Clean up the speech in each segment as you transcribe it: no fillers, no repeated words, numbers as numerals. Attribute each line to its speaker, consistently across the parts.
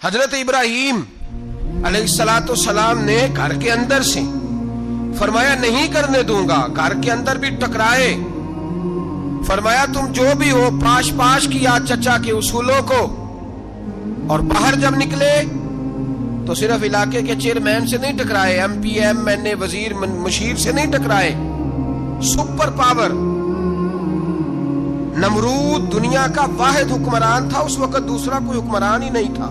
Speaker 1: حضرت ابراہیم علیہِسسلام نے گھر کے اندر سے فرمایا نہیں کرنے دوں گا، گھر کے اندر بھی ٹکرائے، فرمایا تم جو بھی ہو پاش پاش کیا چچا کے اصولوں کو، اور باہر جب نکلے تو صرف علاقے کے چیئرمین سے نہیں ٹکرائے، ایم پی ایم این اے وزیر مشیر سے نہیں ٹکرائے، سپر پاور نمرود دنیا کا واحد حکمران تھا اس وقت، دوسرا کوئی حکمران ہی نہیں تھا،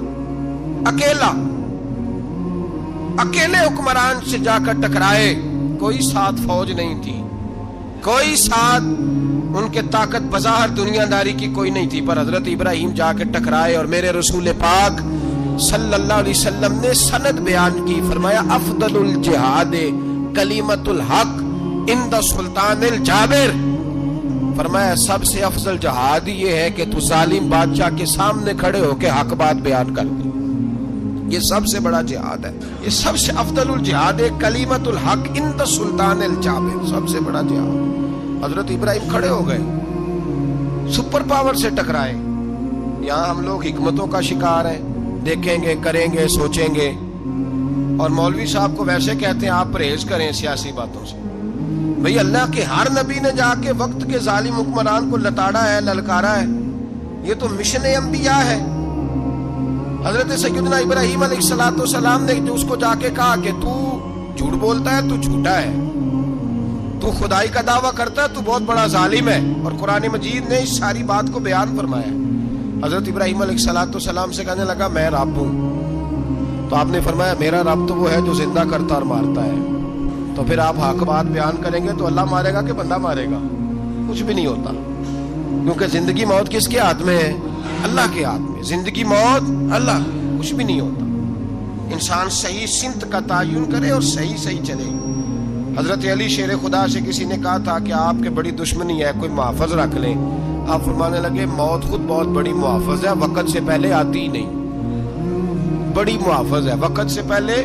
Speaker 1: اکیلے حکمران سے جا کر ٹکرائے، کوئی ساتھ فوج نہیں تھی، کوئی ساتھ ان کے طاقت بظاہر دنیا داری کی کوئی نہیں تھی، پر حضرت ابراہیم جا کے ٹکرائے، اور میرے رسول پاک صلی اللہ علیہ وسلم نے سند بیان کی، فرمایا افضل الجہاد کلمۃ الحق عند سلطان الجابر، فرمایا سب سے افضل جہاد یہ ہے کہ تو ظالم بادشاہ کے سامنے کھڑے ہو کے حق بات بیان کر دے، یہ سب سے بڑا جہاد ہے، یہ سب سے افضل الجہاد کلمۃ الحق عند سلطان الجابر، سب سے بڑا جہاد۔ حضرت ابراہیم کھڑے ہو گئے، سپر پاور سے ٹکرائے۔ یہاں ہم لوگ حکمتوں کا شکار ہیں، دیکھیں گے، کریں گے، سوچیں گے، اور مولوی صاحب کو ویسے کہتے ہیں آپ پرہیز کریں سیاسی باتوں سے۔ بھئی اللہ کے ہر نبی نے جا کے وقت کے ظالم حکمران کو لتاڑا ہے، للکارا ہے، یہ تو مشن انبیاء ہے۔ حضرت سیدنا ابراہیم علیہ السلام نے جو اس کو جا کے کہا کہ تو جھوٹ بولتا ہے، تو جھوٹا ہے، تو خدائی کا دعویٰ کرتا ہے، تو بہت بڑا ظالم ہے، اور قرآن مجید نے اس ساری بات کو بیان فرمایا۔ حضرت ابراہیم علیہ السلام سے کہنے لگا میں رب ہوں، تو آپ نے فرمایا میرا رب تو وہ ہے جو زندہ کرتا اور مارتا ہے، تو پھر آپ حق بات بیان کریں گے تو اللہ مارے گا کہ بندہ مارے گا؟ کچھ بھی نہیں ہوتا، کیونکہ زندگی موت کس کے ہاتھ میں ہے؟ اللہ کے ہاتھ میں، زندگی موت اللہ، کچھ بھی نہیں ہوتا۔ انسان صحیح سمت کا تعین کرے اور صحیح چلے۔ حضرت علی شیر خدا سے کسی نے کہا تھا کہ آپ کے بڑی دشمنی ہے، کوئی محافظ رکھ لیں، آپ فرمانے لگے موت خود بہت بڑی محافظ ہے، وقت سے پہلے آتی ہی نہیں، بڑی محافظ ہے، وقت سے پہلے۔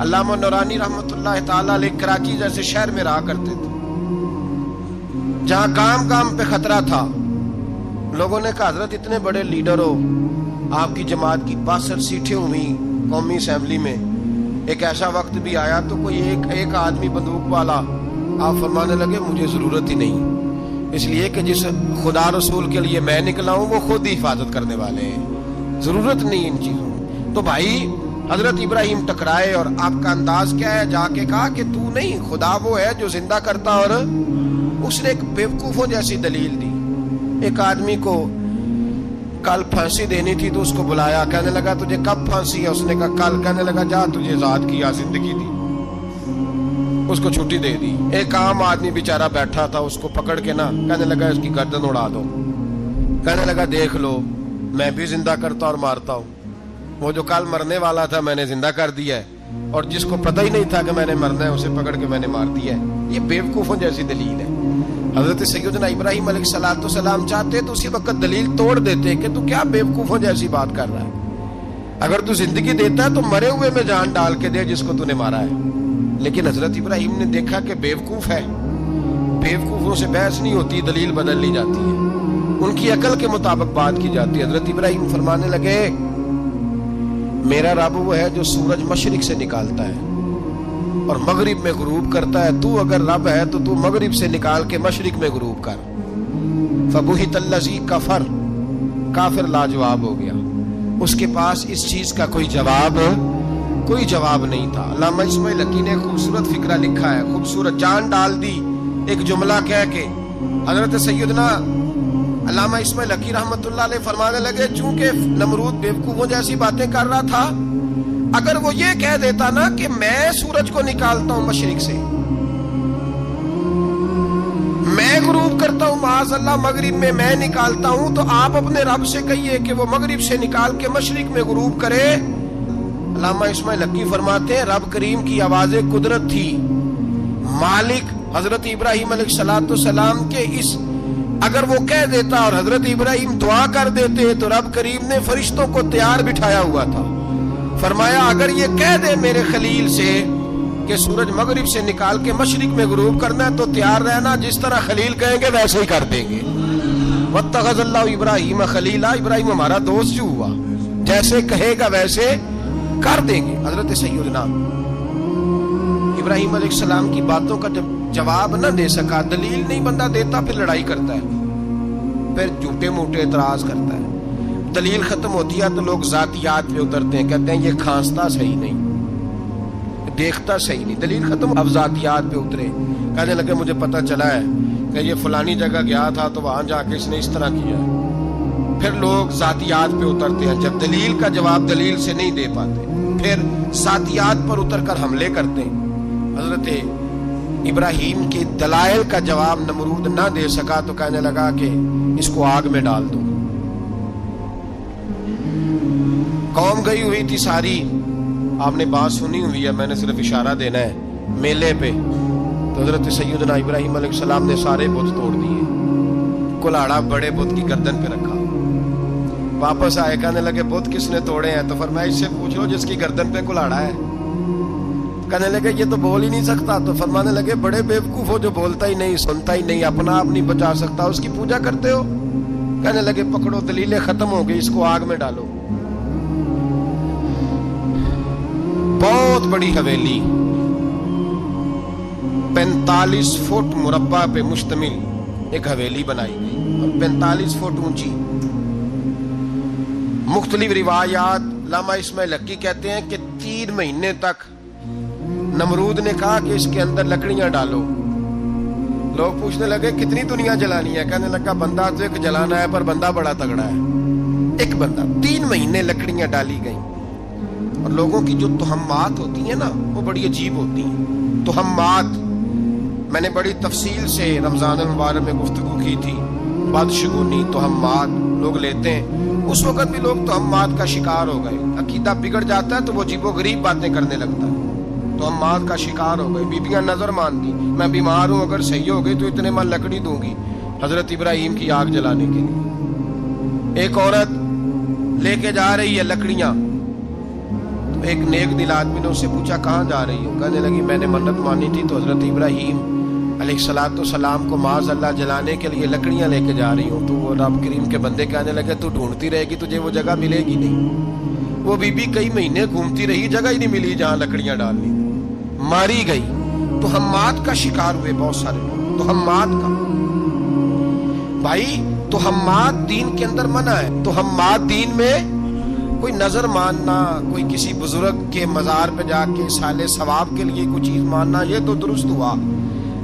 Speaker 1: علامہ نورانی رحمۃ اللہ تعالیٰ علیہ کراچی جیسے شہر میں رہا کرتے تھے، جہاں کام پہ خطرہ تھا، لوگوں نے کہا حضرت اتنے بڑے لیڈر ہو، آپ کی جماعت کی 62 سیٹیں ہوئی قومی اسمبلی میں، ایک ایسا وقت بھی آیا تو کوئی ایک آدمی بندوق والا، آپ فرمانے لگے مجھے ضرورت ہی نہیں، اس لیے کہ جس خدا رسول کے لیے میں نکلا ہوں وہ خود ہی حفاظت کرنے والے ہیں، ضرورت نہیں ان چیزوں۔ تو بھائی حضرت ابراہیم ٹکرائے، اور آپ کا انداز کیا ہے؟ جا کے کہا کہ تو نہیں، خدا وہ ہے جو زندہ کرتا، اور اس نے ایک بیوقوفوں جیسی دلیل دی۔ ایک آدمی کو کل پھانسی دینی تھی تو اس کو بلایا، کہنے لگا تجھے کب پھانسی ہے؟ اس نے کہا کل، کہنے لگا جا تجھے آزاد کیا، زندگی دی، اس کو چھٹی دے دی۔ ایک عام آدمی بیچارہ بیٹھا تھا، اس کو پکڑ کے نا کہنے لگا اس کی گردن اڑا دو، کہنے لگا دیکھ لو میں بھی زندہ کرتا اور مارتا ہوں، وہ جو کل مرنے والا تھا میں نے زندہ کر دیا ہے، اور جس کو پتہ ہی نہیں تھا کہ میں نے مرنا ہے اسے پکڑ کے میں نے مار دیا ہے۔ یہ بیوقوفوں جیسی دلیل ہے۔ حضرت سیدنا ابراہیم علیہ السلام چاہتے تو اسی وقت دلیل توڑ دیتے کہ تو کیا بیوقوفوں جیسی بات کر رہا ہے، اگر تو زندگی دیتا ہے تو مرے ہوئے میں جان ڈال کے دے جس کو تو نے مارا ہے۔ لیکن حضرت ابراہیم نے دیکھا کہ بیوقوف ہے، بیوقوفوں سے بحث نہیں ہوتی، دلیل بدل لی جاتی ہے، ان کی عقل کے مطابق بات کی جاتی ہے۔ حضرت ابراہیم فرمانے لگے میرا رب وہ ہے جو سورج مشرق سے نکالتا ہے اور مغرب میں غروب کرتا ہے، تو اگر رب ہے تو مغرب سے نکال کے مشرق میں غروب کر۔ فبہت الذی کفر، کافر لاجواب ہو گیا، اس کے پاس اس چیز کا کوئی جواب نہیں تھا۔ علامہ اسماعیل حقی نے خوبصورت فقرہ لکھا ہے، خوبصورت جان ڈال دی ایک جملہ کہہ کے۔ حضرت سیدنا علامہ اسماعیل حقی رحمۃ اللہ علیہ فرمانے لگے چونکہ نمرود بیوقوفوں جیسی باتیں کر رہا تھا، اگر وہ یہ کہہ دیتا نا کہ میں سورج کو نکالتا ہوں مشرق سے، میں غروب کرتا ہوں معاذ اللہ مغرب میں میں نکالتا ہوں، تو آپ اپنے رب سے کہیے کہ وہ مغرب سے نکال کے مشرق میں غروب کرے۔ علامہ اسماعیل حقی فرماتے ہیں رب کریم کی آواز قدرت تھی، مالک حضرت ابراہیم علیہ السلام کے اس، اگر وہ کہہ دیتا اور حضرت ابراہیم دعا کر دیتے تو رب کریم نے فرشتوں کو تیار بٹھایا ہوا تھا، فرمایا اگر یہ کہہ دے میرے خلیل سے کہ سورج مغرب سے نکال کے مشرق میں غروب کرنا ہے تو تیار رہنا، جس طرح خلیل کہیں گے ویسے ہی کر دیں گے۔ واتخذ اللہ ابراہیم خلیلا، ابراہیم ہمارا دوست جو ہوا، جیسے کہے گا ویسے کر دیں گے۔ حضرت سیدنا ابراہیم علیہ السلام کی باتوں کا جب جواب نہ دے سکا، دلیل نہیں بندہ دیتا، پھر لڑائی کرتا ہے، پھر جھوٹے موٹے اعتراض کرتا ہے۔ دلیل ختم ہوتی ہے تو لوگ ذاتیات پہ اترتے ہیں، کہتے ہیں یہ کھانستا صحیح نہیں، دیکھتا صحیح نہیں۔ دلیل ختم، اب ذاتیات پہ اترے، کہنے لگے مجھے پتہ چلا ہے کہ یہ فلانی جگہ گیا تھا تو وہاں جا کے اس نے اس طرح کیا۔ پھر لوگ ذاتیات پہ اترتے ہیں، جب دلیل کا جواب دلیل سے نہیں دے پاتے پھر ذاتیات پر اتر کر حملے کرتے ہیں۔ حضرت ابراہیم کے دلائل کا جواب نمرود نہ دے سکا تو کہنے لگا کہ اس کو آگ میں ڈال دو۔ قوم گئی ہوئی تھی ساری، آپ نے بات سنی ہوئی ہے، میں نے صرف اشارہ دینا ہے، میلے پہ تو حضرت سیدنا ابراہیم علیہ السلام نے سارے بت توڑ دیے، کلاڑا بڑے بت کی گردن پہ رکھا، واپس آئے، کہنے لگے بت کس نے توڑے ہیں؟ تو فرمایا اس سے پوچھ لو جس کی گردن پہ کلاڑا ہے۔ کہنے لگے یہ تو بول ہی نہیں سکتا، تو فرمانے لگے بڑے بیوقوف ہو جو بولتا ہی نہیں، سنتا ہی نہیں، اپنا آپ نہیں بچا سکتا، اس کی پوجا کرتے ہو؟ کہنے لگے پکڑو، دلیلیں ختم ہو گئی، اس کو آگ میں ڈالو۔ بہت بڑی حویلی 45 فٹ مربع پہ مشتمل ایک حویلی بنائی گئی اور 45 فٹ اونچی۔ مختلف روایات، علامہ اسماعیل حقی کہتے ہیں کہ 3 مہینے تک نمرود نے کہا کہ اس کے اندر لکڑیاں ڈالو۔ لوگ پوچھنے لگے کتنی دنیا جلانی ہے؟ کہنے لگا بندہ تو ایک جلانا ہے، پر بندہ بڑا تگڑا ہے، ایک بندہ۔ 3 مہینے لکڑیاں ڈالی گئیں، اور لوگوں کی جو تہمات ہوتی ہیں نا وہ بڑی عجیب ہوتی ہیں۔ تہمات میں نے بڑی تفصیل سے رمضان المبارک میں گفتگو کی تھی، بدشگونی، تہمات لوگ لیتے ہیں۔ اس وقت بھی لوگ تہمات کا شکار ہو گئے، عقیدہ بگڑ جاتا ہے تو وہ عجیب و غریب باتیں کرنے لگتا ہے، تہمات کا شکار ہو گئے۔ بیبیاں نظر مان دی، میں بیمار ہوں، اگر صحیح ہو گئی تو اتنے من لکڑی دوں گی حضرت ابراہیم کی آگ جلانے کے لیے۔ ایک عورت لے کے جا رہی ہے لکڑیاں، تو ایک نیک دل آدمی نے اس سے پوچھا کہاں جا رہی ہو؟ کہنے لگی میں نے منت مانی تھی تو حضرت ابراہیم علیہ السلام کو معاذ اللہ جلانے کے لیے لکڑیاں لے کے جا رہی ہوں۔ تو وہ رب کریم کے بندے کہنے لگے تو ڈھونڈتی رہے گی، تجھے وہ جگہ ملے گی نہیں۔ وہ بی بی کئی مہینے گھومتی رہی، جگہ ہی نہیں ملی جہاں لکڑیاں ڈالنی، ماری گئی۔ تہمات کا شکار ہوئے بہت سارے لوگ، تہمات کا۔ بھائی تہمات دین کے اندر منع ہے، تہمات دین میں کوئی نظر ماننا، کوئی کسی بزرگ کے مزار پہ جا کے سالے ثواب کے لیے کوئی چیز ماننا، یہ تو درست ہوا،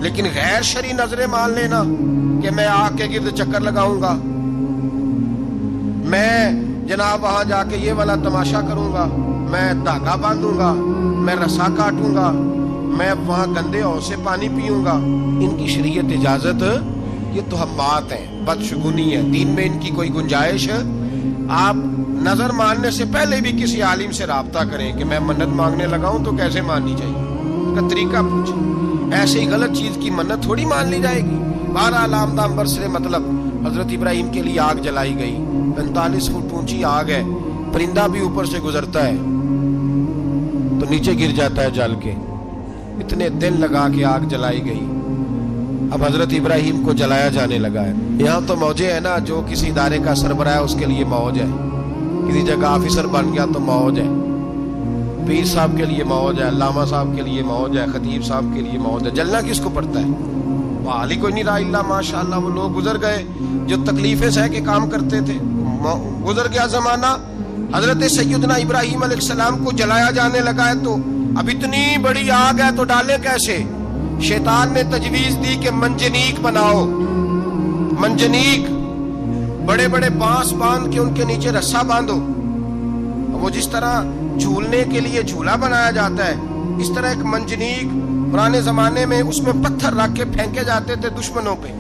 Speaker 1: لیکن غیر شرعی نظریں مان لینا کہ میں آگ کے گرد چکر لگاؤں گا، میں جناب وہاں جا کے یہ والا تماشا کروں گا، میں دھاگا باندھوں گا، میں رسا کاٹوں گا، میں وہاں گندے ہو سے پانی پیوں گا، ان کی شریعت اجازت، یہ تہمات ہیں، بدشگونی ہے، دین میں ان کی کوئی گنجائش۔ آپ نظر ماننے سے پہلے بھی کسی عالم سے رابطہ کریں کہ میں منت مانگنے لگاؤں تو کیسے ماننی چاہیے، اس کا طریقہ پوچھیں، ایسے ہی غلط چیز کی منت تھوڑی مان لی جائے گی۔ بہرحال آمدہ برسرے مطلب حضرت ابراہیم کے لیے آگ جلائی گئی، 45 فٹ اونچی آگ ہے، پرندہ بھی اوپر سے گزرتا ہے تو نیچے گر جاتا ہے جل کے، اتنے دن لگا کے آگ جلائی گئی۔ اب حضرت ابراہیم کو جلایا جانے لگا ہے۔ یہاں تو موجیں ہیں نا، جو کسی ادارے کا سربراہ ہے اس کے لیے موج ہے، کسی جگہ آفیسر بن گیا تو موج ہے، پیر صاحب کے لیے موج ہے، علامہ صاحب کے لیے موج ہے، خطیب صاحب کے لیے موج ہے۔ جلنا کس کو پڑتا ہے؟ حال ہی کوئی نہیں رہا الا ماشاءاللہ، وہ لوگ گزر گئے جو تکلیفیں سہ کے کام کرتے تھے، گزر گیا زمانہ۔ حضرت سیدنا ابراہیم علیہ السلام کو جلایا جانے لگا ہے تو اب اتنی بڑی آگ ہے تو ڈالے کیسے؟ شیطان نے تجویز دی کہ منجنیق بناؤ، منجنیق، بڑے بڑے بانس باندھ کے ان کے نیچے رسا باندھو، وہ جس طرح جھولنے کے لیے جھولا بنایا جاتا ہے اس طرح ایک منجنیق پرانے زمانے میں اس میں پتھر رکھ کے پھینکے جاتے تھے دشمنوں پہ،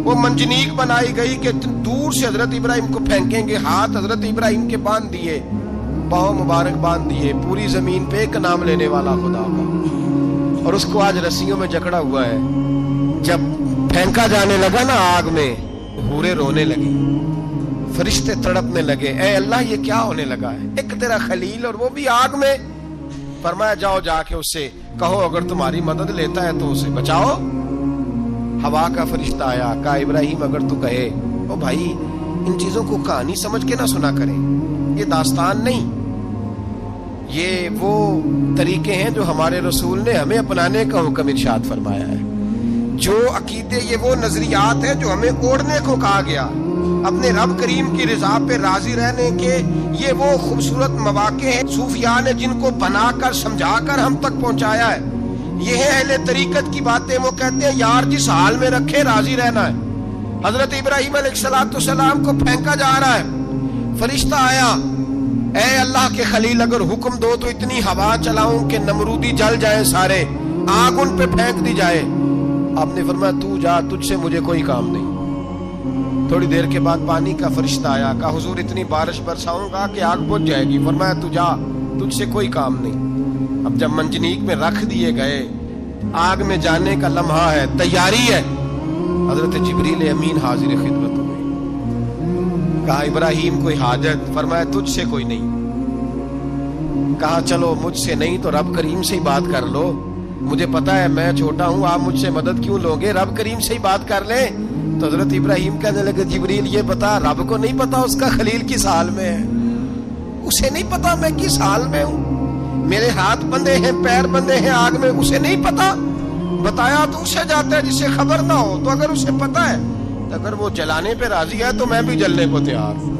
Speaker 1: وہ منجنیق بنائی گئی کہ دور سے حضرت ابراہیم کو پھینکیں گے، ہاتھ حضرت ابراہیم کے باندھ دیے، پاؤں مبارک باندھ دیے، پوری زمین پہ ایک نام لینے والا خدا کا، اور اس کو آج رسیوں میں جکڑا ہوا ہے۔ جب پھینکا جانے لگا نا آگ میں، حوریں رونے لگی، فرشتے تڑپنے لگے، اے اللہ یہ کیا ہونے لگا ہے؟ ایک تیرا خلیل اور وہ بھی آگ میں۔ فرمایا جاؤ جا کے اس سے کہو اگر تمہاری مدد لیتا ہے تو اسے بچاؤ۔ ہوا کا فرشتہ آیا، کہا ابراہیم اگر تو کہے، او بھائی ان چیزوں کو کہانی سمجھ کے نہ سنا کریں، یہ داستان نہیں، یہ وہ طریقے ہیں جو ہمارے رسول نے ہمیں اپنانے کا حکم ارشاد فرمایا ہے، جو عقیدے، یہ وہ نظریات ہیں جو ہمیں اوڑھنے کو کہا گیا، اپنے رب کریم کی رضا پہ راضی رہنے کے یہ وہ خوبصورت مواقع ہیں صوفیاء نے جن کو بنا کر سمجھا کر ہم تک پہنچایا ہے۔ یہ ہے اہل طریقت کی باتیں، وہ کہتے ہیں یار جس حال میں رکھے راضی رہنا ہے۔ حضرت ابراہیم علیہ السلام کو پھینکا جا رہا ہے، فرشتہ آیا، اے اللہ کے خلیل اگر حکم دو تو اتنی ہوا چلاؤں کہ نمرودی جل جائیں سارے، آگ ان پہ پھینک دی جائے۔ آپ نے فرمایا تو جا، تجھ سے مجھے کوئی کام نہیں۔ تھوڑی دیر کے بعد پانی کا فرشتہ آیا، کہا حضور اتنی بارش برساؤں گا کہ آگ بجھ جائے گی۔ فرمایا تو جا، تجھ سے کوئی کام نہیں۔ اب جب منجنیق میں رکھ دیے گئے، آگ میں جانے کا لمحہ ہے، تیاری ہے، حضرت جبریل امین حاضر خدمت ہوئے۔ کہا ابراہیم کوئی حاجت؟ فرمایا تجھ سے کوئی نہیں۔ کہا چلو مجھ سے نہیں تو رب کریم سے ہی بات کر لو، مجھے پتا ہے میں چھوٹا ہوں، آپ مجھ سے مدد کیوں لوگے، رب کریم سے ہی بات کر لیں۔ تو حضرت ابراہیم کہنے لگے جبریل یہ بتا، رب کو نہیں پتا اس کا خلیل کس حال میں ہے، اسے نہیں پتا میں کس حال میں ہوں، میرے ہاتھ بندھے ہیں، پیر بندھے ہیں آگ میں، اسے نہیں پتا۔ بتایا تو اسے جاتا ہے جسے خبر نہ ہو، تو اگر اسے پتا ہے تو اگر وہ جلانے پہ راضی ہے تو میں بھی جلنے کو تیار ہوں،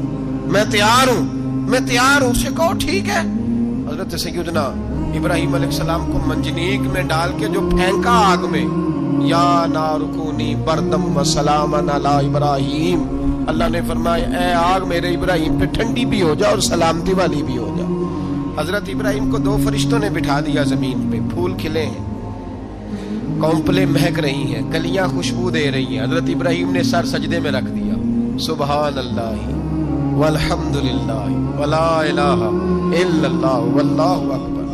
Speaker 1: میں تیار ہوں۔ اسے کہو ٹھیک ہے۔ حضرت سیدنا ابراہیم علیہ السلام کو منجنیق میں ڈال کے جو پھینکا آگ میں، یا نار کونی بردم و سلامن علی ابراہیم، اللہ نے فرمایا اے آگ میرے ابراہیم پہ ٹھنڈی بھی ہو جا اور سلامتی والی بھی ہو جا۔ حضرت ابراہیم کو دو فرشتوں نے بٹھا دیا زمین پہ، پھول کھلے ہیں، کونپلیں مہک رہی ہیں، کلیاں خوشبو دے رہی ہیں۔ حضرت ابراہیم نے سر سجدے میں رکھ دیا، سبحان اللہ والحمد للہ ولا الہ الا اللہ واللہ اکبر۔